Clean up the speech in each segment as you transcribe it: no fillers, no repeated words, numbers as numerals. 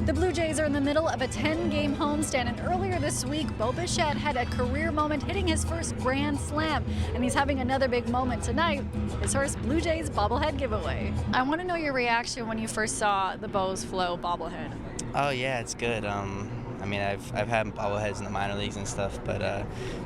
The Blue Jays are in the middle of a 10-game homestand, and earlier this week, Bichette had a career moment hitting his first grand slam, and he's having another big moment tonight, his first Blue Jays bobblehead giveaway. I want to know your reaction when you first saw the Bows Flow bobblehead. Oh yeah, it's good. I mean, I've had bobbleheads in the minor leagues and stuff, but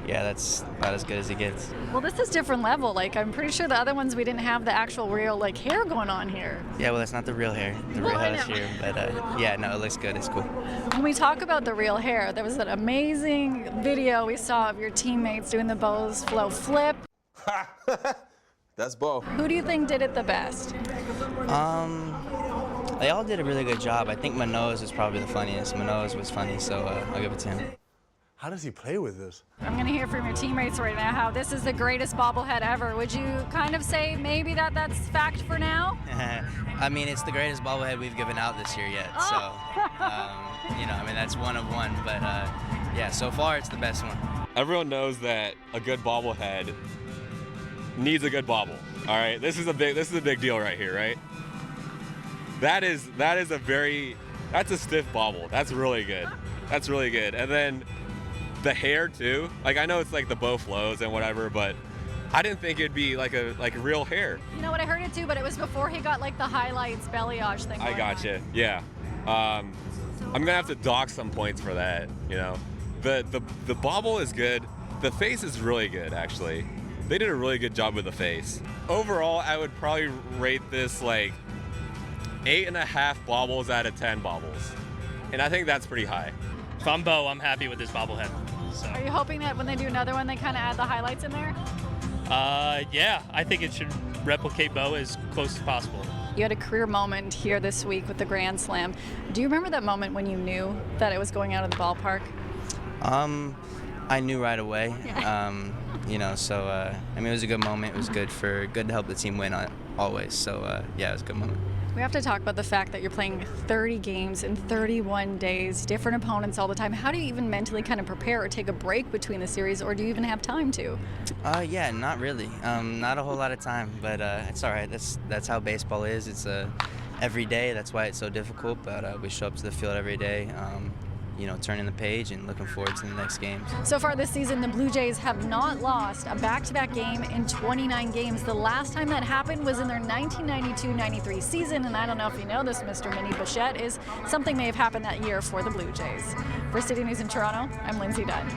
yeah, that's about as good as it gets. Well, this is different level. Like, I'm pretty sure the other ones we didn't have the actual real like hair going on here. Yeah, well, that's not the real hair. The real hair is here, but yeah, no, it looks good. It's cool. When we talk about the real hair, there was that amazing video we saw of your teammates doing the Bows Flow flip. That's Bo. Who do you think did it the best? They all did a really good job. I think Manoah's was probably the funniest. Manoah's was funny, so I'll give it to him. How does he play with this? I'm going to hear from your teammates right now how this is the greatest bobblehead ever. Would you kind of say maybe that's fact for now? I mean, it's the greatest bobblehead we've given out this year yet, so, you know, I mean, that's one of one, but yeah, so far it's the best one. Everyone knows that a good bobblehead needs a good bobble, all right? This is a big deal right here, right? That's a stiff bobble. That's really good. That's really good. And then the hair too. Like, I know it's like the bow flows and whatever, but I didn't think it'd be like real hair. You know what, I heard it too, but it was before he got like the highlights balayage thing. I gotcha. Yeah. I'm gonna have to dock some points for that. You know, the bobble is good. The face is really good actually. They did a really good job with the face. Overall, I would probably rate this like 8.5 bobbles out of 10 bobbles. And I think that's pretty high. If I'm Bo, I'm happy with this bobblehead. So. Are you hoping that when they do another one, they kind of add the highlights in there? Yeah, I think it should replicate Bo as close as possible. You had a career moment here this week with the Grand Slam. Do you remember that moment when you knew that it was going out of the ballpark? I knew right away. Yeah. You know, so I mean, it was a good moment. It was good to help the team win always. So yeah, it was a good moment. We have to talk about the fact that you're playing 30 games in 31 days, different opponents all the time. How do you even mentally kind of prepare or take a break between the series, or do you even have time to? Yeah, not really. Not a whole lot of time, but it's all right. That's how baseball is. It's every day. That's why it's so difficult. But we show up to the field every day. You know, turning the page and looking forward to the next games. So far this season, the Blue Jays have not lost a back-to-back game in 29 games. The last time that happened was in their 1992-93 season, and I don't know if you know this, Mr. Mini Bichette, is something may have happened that year for the Blue Jays. For City News in Toronto, I'm Lindsay Dunn.